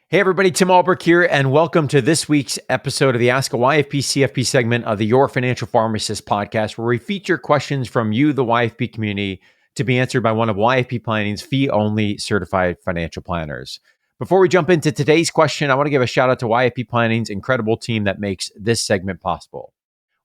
Hey everybody, Tim Albrecht here, and welcome to this week's episode of the Ask a YFP CFP segment of the Your Financial Pharmacist Podcast, where we feature questions from you, the YFP community, to be answered by one of YFP Planning's fee-only certified financial planners. Before we jump into today's question, I want to give a shout out to YFP Planning's incredible team that makes this segment possible.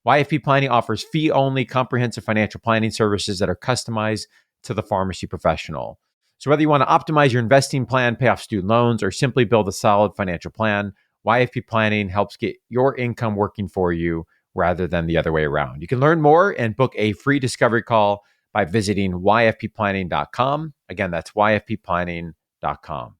YFP Planning offers fee-only comprehensive financial planning services that are customized to the pharmacy professional. So whether you want to optimize your investing plan, pay off student loans, or simply build a solid financial plan, YFP Planning helps get your income working for you rather than the other way around. You can learn more and book a free discovery call by visiting yfpplanning.com. Again, that's yfpplanning.com.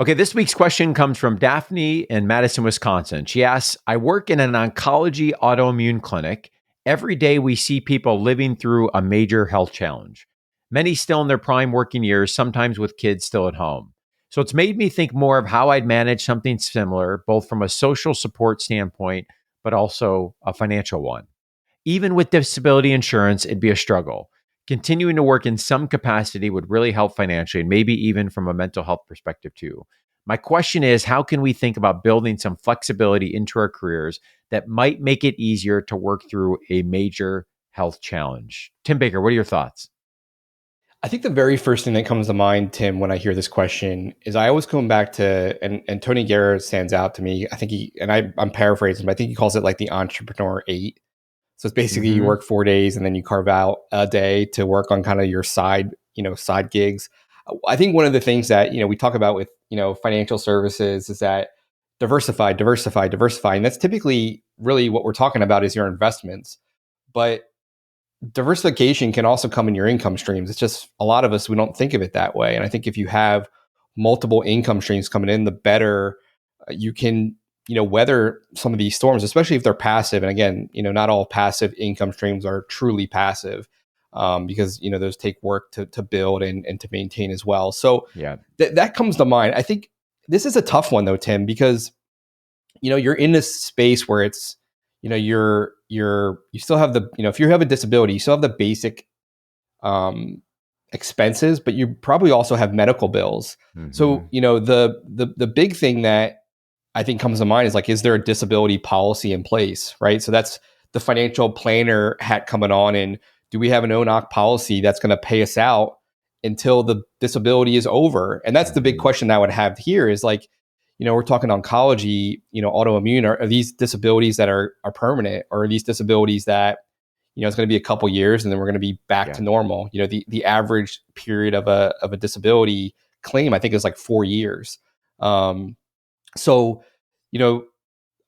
Okay, this week's question comes from Daphne in Madison, Wisconsin. She asks, I work in an oncology autoimmune clinic. Every day we see people living through a major health challenge. Many still in their prime working years, sometimes with kids still at home. So it's made me think more of how I'd manage something similar, both from a social support standpoint, but also a financial one. Even with disability insurance, it'd be a struggle. Continuing to work in some capacity would really help financially, and maybe even from a mental health perspective too. My question is, how can we think about building some flexibility into our careers that might make it easier to work through a major health challenge? Tim Baker, what are your thoughts? I think the very first thing that comes to mind, Tim, when I hear this question is I always come back to, and Tony Guerra stands out to me. I think I'm paraphrasing, but I think he calls it like the entrepreneur 8. So it's basically you work 4 days and then you carve out a day to work on kind of your side gigs. I think one of the things that, we talk about with, financial services is that diversify. And that's typically really what we're talking about is your investments. But diversification can also come in your income streams. It's just a lot of us, we don't think of it that way. And I think if you have multiple income streams coming in, the better you can, weather some of these storms, especially if they're passive. And again, not all passive income streams are truly passive because, those take work to build and to maintain as well. So that comes to mind. I think this is a tough one though, Tim, because, you're in this space where it's, you still have the, if you have a disability, you still have the basic expenses, but you probably also have medical bills. So, the big thing that I think comes to mind is like, is there a disability policy in place, right? So that's the financial planner hat coming on. And do we have an ONOC policy that's going to pay us out until the disability is over? And that's the big question I would have here is like, we're talking oncology, autoimmune. Are these disabilities that are permanent, or are these disabilities that, it's going to be a couple years and then we're going to be back to normal? The average period of a disability claim, I think, is like 4 years. So,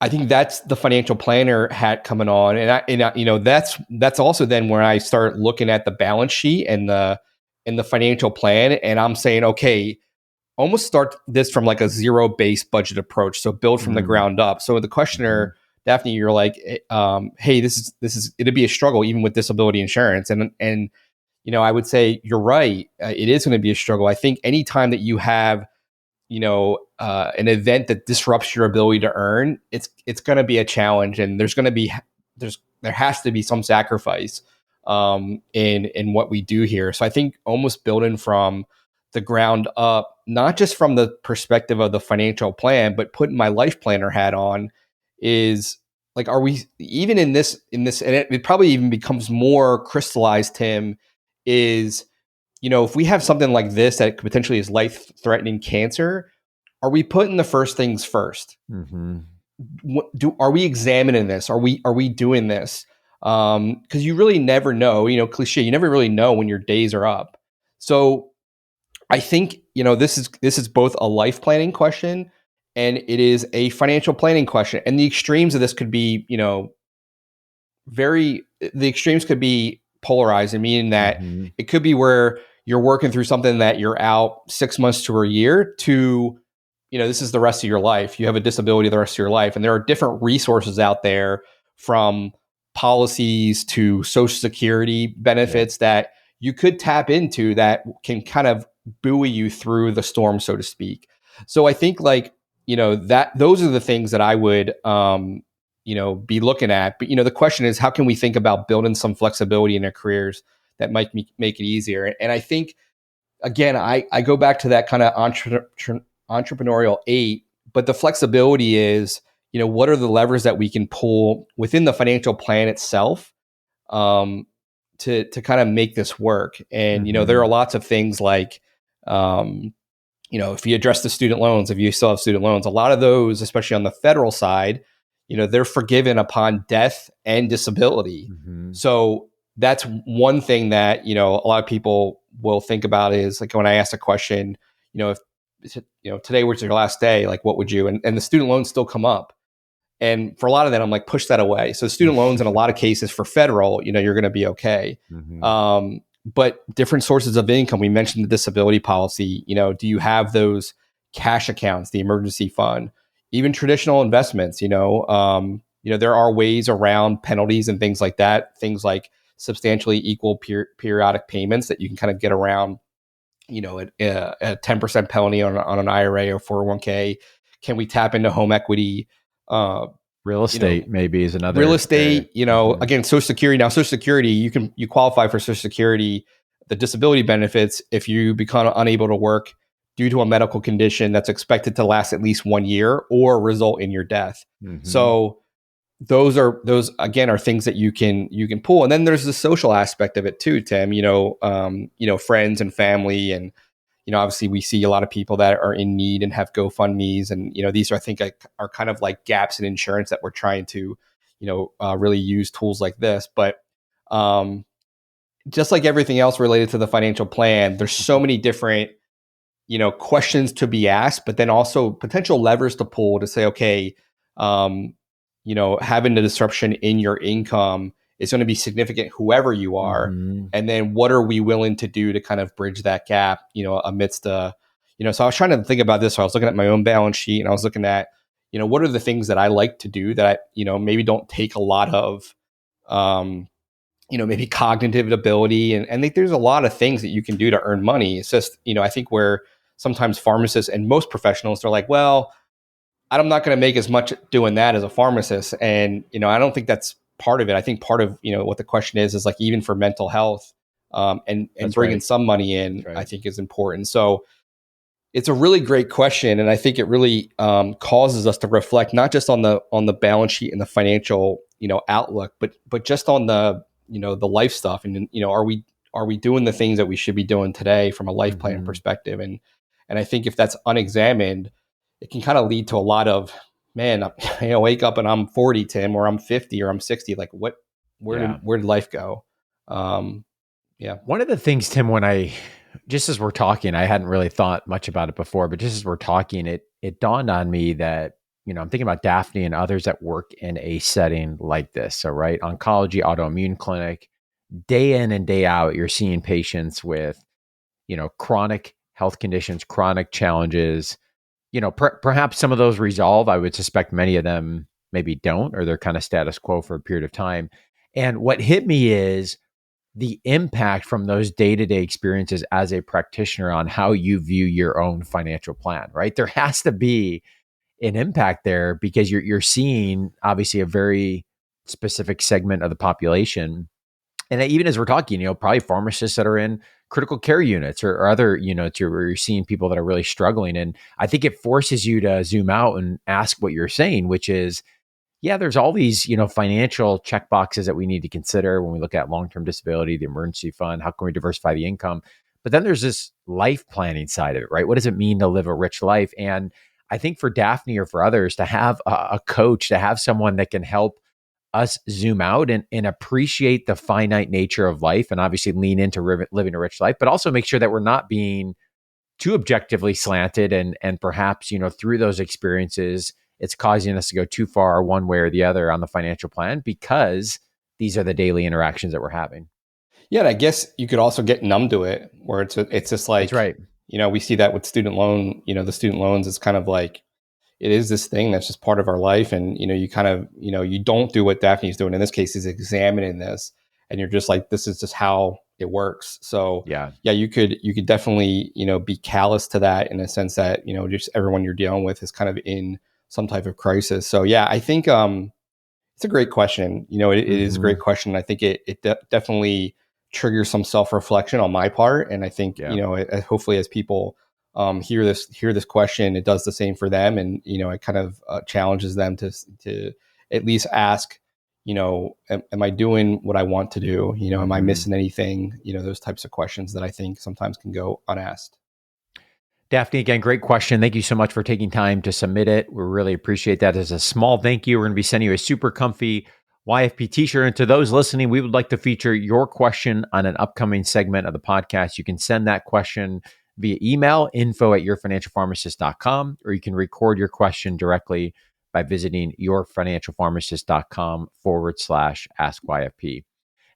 I think that's the financial planner hat coming on, and that's also then where I start looking at the balance sheet and the financial plan, and I'm saying, okay, almost start this from like a zero-based budget approach. So build from the ground up. So the questioner, Daphne, you're like, hey, this is it'd be a struggle even with disability insurance, and I would say you're right. It is going to be a struggle. I think anytime that you have an event that disrupts your ability to earn, it's going to be a challenge, and there has to be some sacrifice in what we do here. So I think almost building from the ground up, not just from the perspective of the financial plan, but putting my life planner hat on, is like, are we even in this, and it probably even becomes more crystallized, Tim, is, if we have something like this that potentially is life-threatening cancer, are we putting the first things first? Are we examining this? Are we doing this? Because you really never know. Cliche, you never really know when your days are up. So I think this is both a life planning question and it is a financial planning question. And the extremes of this could be, the extremes could be polarized, meaning that it could be where you're working through something that you're out 6 months to a year to, this is the rest of your life. You have a disability the rest of your life. And there are different resources out there, from policies to Social Security benefits that you could tap into that can kind of buoy you through the storm, so to speak. So I think that those are the things that I would, be looking at. But, the question is, how can we think about building some flexibility in our careers that might make it easier? And I think, again, I go back to that kind of entrepreneurial 8 but the flexibility is, what are the levers that we can pull within the financial plan itself, to kind of make this work. And, there are lots of things like, if you address the student loans, if you still have student loans, a lot of those, especially on the federal side, they're forgiven upon death and disability. So that's one thing that, a lot of people will think about is like when I ask a question, if today was your last day, like what would you, and the student loans still come up. And for a lot of that, I'm like, push that away. So student loans in a lot of cases for federal, you're going to be okay. But different sources of income, we mentioned the disability policy, do you have those cash accounts, the emergency fund, even traditional investments, there are ways around penalties and things like that, things like substantially equal periodic payments that you can kind of get around, a 10% penalty on an IRA or 401k. Can we tap into home equity? Real estate maybe is another. Real estate, again, Social Security. Now, Social Security, you qualify for Social Security, the disability benefits if you become unable to work due to a medical condition that's expected to last at least 1 year or result in your death. So those again are things that you can pull. And then there's the social aspect of it too, Tim. Friends and family, and obviously we see a lot of people that are in need and have GoFundMe's, and these are, I think, are kind of like gaps in insurance that we're trying to really use tools like this. But just like everything else related to the financial plan, there's so many different questions to be asked, but then also potential levers to pull to say, okay, having the disruption in your income is going to be significant, whoever you are. And then what are we willing to do to kind of bridge that gap, amidst so I was trying to think about this. So I was looking at my own balance sheet, and I was looking at, what are the things that I like to do that I, maybe don't take a lot of, maybe cognitive ability. And I think there's a lot of things that you can do to earn money. It's just, I think where sometimes pharmacists and most professionals, they're like, well, I'm not going to make as much doing that as a pharmacist. And, I don't think that's part of it. I think part of, what the question is like, even for mental health, and bringing some money in, I think is important. So it's a really great question. And I think it really causes us to reflect, not just on the balance sheet and the financial, outlook, but just on the, the life stuff. And, are we doing the things that we should be doing today from a life plan perspective? And I think if that's unexamined, it can kind of lead to a lot of, man, wake up and I'm 40, Tim, or I'm 50 or I'm 60. Like where did life go? One of the things, Tim, just as we're talking, I hadn't really thought much about it before, but just as we're talking, it dawned on me that, I'm thinking about Daphne and others that work in a setting like this. So, right, oncology, autoimmune clinic, day in and day out, you're seeing patients with, chronic health conditions, chronic challenges. Perhaps some of those resolve. I would suspect many of them maybe don't, or they're kind of status quo for a period of time. And what hit me is the impact from those day-to-day experiences as a practitioner on how you view your own financial plan, right? There has to be an impact there because you're seeing obviously a very specific segment of the population. And even as we're talking, probably pharmacists that are in critical care units or other units where you're seeing people that are really struggling. And I think it forces you to zoom out and ask what you're saying, which is, there's all these, financial check boxes that we need to consider when we look at long-term disability, the emergency fund, how can we diversify the income? But then there's this life planning side of it, right? What does it mean to live a rich life? And I think for Daphne or for others to have a coach, to have someone that can help us zoom out and appreciate the finite nature of life and obviously lean into living a rich life, but also make sure that we're not being too objectively slanted and perhaps, through those experiences, it's causing us to go too far one way or the other on the financial plan because these are the daily interactions that we're having. Yeah. And I guess you could also get numb to it where it's just like, that's right. We see that with student loan, the student loans, it's kind of like, it is this thing that's just part of our life. And, you kind of, you don't do what Daphne's doing in this case is examining this. And you're just like, this is just how it works. So you could definitely, be callous to that in a sense that, just everyone you're dealing with is kind of in some type of crisis. So I think it's a great question. It is a great question. I think it definitely triggers some self-reflection on my part. And I think, hopefully as people hear this question. It does the same for them, and it kind of challenges them to at least ask, am I doing what I want to do? Am I missing anything? Those types of questions that I think sometimes can go unasked. Daphne, again, great question. Thank you so much for taking time to submit it. We really appreciate that. As a small thank you, we're going to be sending you a super comfy YFP t-shirt. And to those listening, we would like to feature your question on an upcoming segment of the podcast. You can send that question via email, info@yourfinancialpharmacist.com, or you can record your question directly by visiting yourfinancialpharmacist.com/ask-YFP.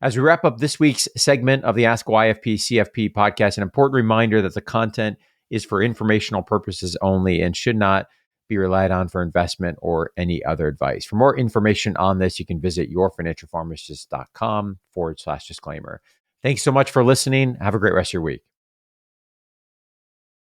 As we wrap up this week's segment of the Ask YFP CFP podcast, an important reminder that the content is for informational purposes only and should not be relied on for investment or any other advice. For more information on this, you can visit yourfinancialpharmacist.com/disclaimer. Thanks so much for listening. Have a great rest of your week.